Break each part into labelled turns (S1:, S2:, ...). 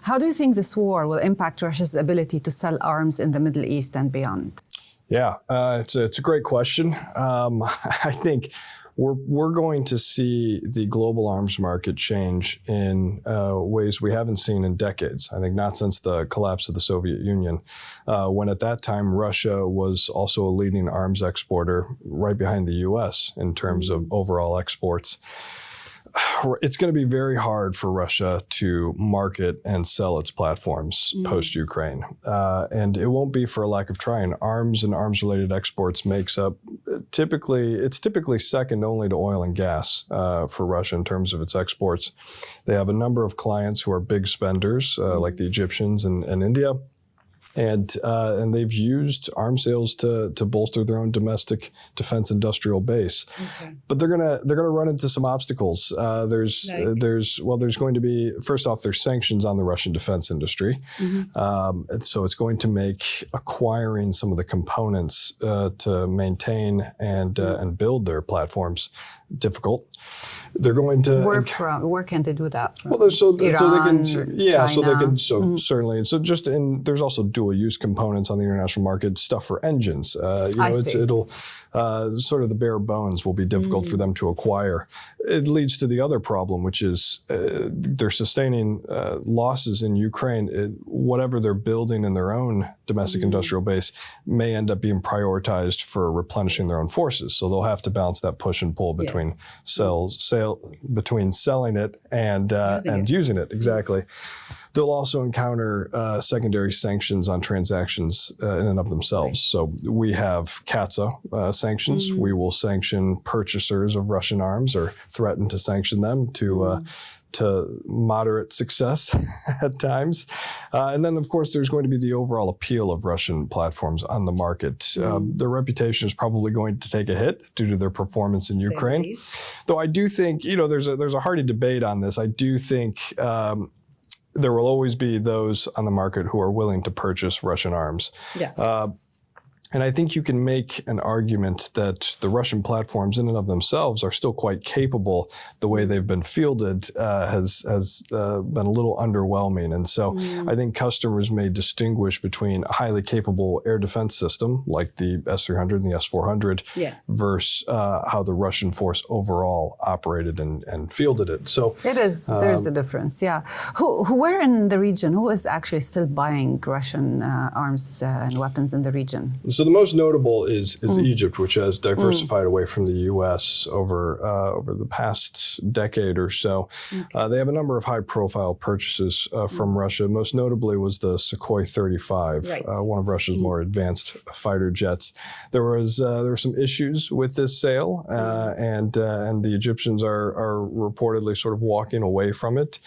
S1: How do you think this war will impact Russia's ability to sell arms in the Middle East and beyond?
S2: Yeah, it's a great question. I think we're going to see the global arms market change in ways we haven't seen in decades. I think not since the collapse of the Soviet Union, when at that time Russia was also a leading arms exporter right behind the U.S. in terms of overall exports. It's going to be very hard for Russia to market and sell its platforms post-Ukraine. And it won't be for a lack of trying. Arms and arms-related exports makes up typically second only to oil and gas for Russia in terms of its exports. They have a number of clients who are big spenders, like the Egyptians and India. And they've used arms sales to bolster their own domestic defense industrial base. Okay. But they're gonna run into some obstacles. There's going to be, first off, there's sanctions on the Russian defense industry. So it's going to make acquiring some of the components to maintain and build their platforms difficult. They're going to
S1: where can they do that from?
S2: Well, so
S1: Iran,
S2: China. Certainly. And so there's also dual use components on the international market, stuff for engines. It'll sort of the bare bones will be difficult for them to acquire. It leads to the other problem, which is they're sustaining losses in Ukraine. Whatever they're building in their own domestic industrial base may end up being prioritized for replenishing their own forces. So they'll have to balance that push and pull between between selling it and using it. Exactly. They'll also encounter secondary sanctions on transactions in and of themselves. So we have CATSA sanctions. We will sanction purchasers of Russian arms or threaten to sanction them to moderate success at times. And then, of course, there's going to be the overall appeal of Russian platforms on the market. Their reputation is probably going to take a hit due to their performance in Ukraine. Though I do think, there's a hearty debate on this. I do think there will always be those on the market who are willing to purchase Russian arms. Yeah. And I think you can make an argument that the Russian platforms in and of themselves are still quite capable. The way they've been fielded has been a little underwhelming. And so I think customers may distinguish between a highly capable air defense system like the S-300 and the S-400 versus how the Russian force overall operated and fielded it. So there's
S1: a difference, yeah. Where in the region, who is actually still buying Russian arms and weapons in the region?
S2: So the most notable is Egypt, which has diversified away from the U.S. over the past decade or so. They have a number of high-profile purchases from Russia. Most notably was the Sukhoi 35, one of Russia's more advanced fighter jets. There were some issues with this sale, and the Egyptians are reportedly sort of walking away from it.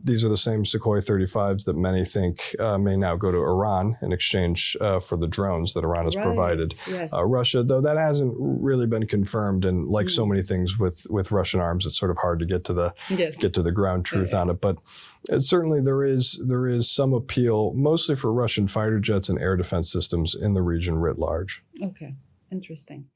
S2: These are the same Sukhoi 35s that many think may now go to Iran in exchange for the drones that Iran has provided Russia, though that hasn't really been confirmed. And like so many things with Russian arms, it's sort of hard to get to the ground truth on it. But certainly there is some appeal, mostly for Russian fighter jets and air defense systems in the region writ large.
S1: Okay, interesting.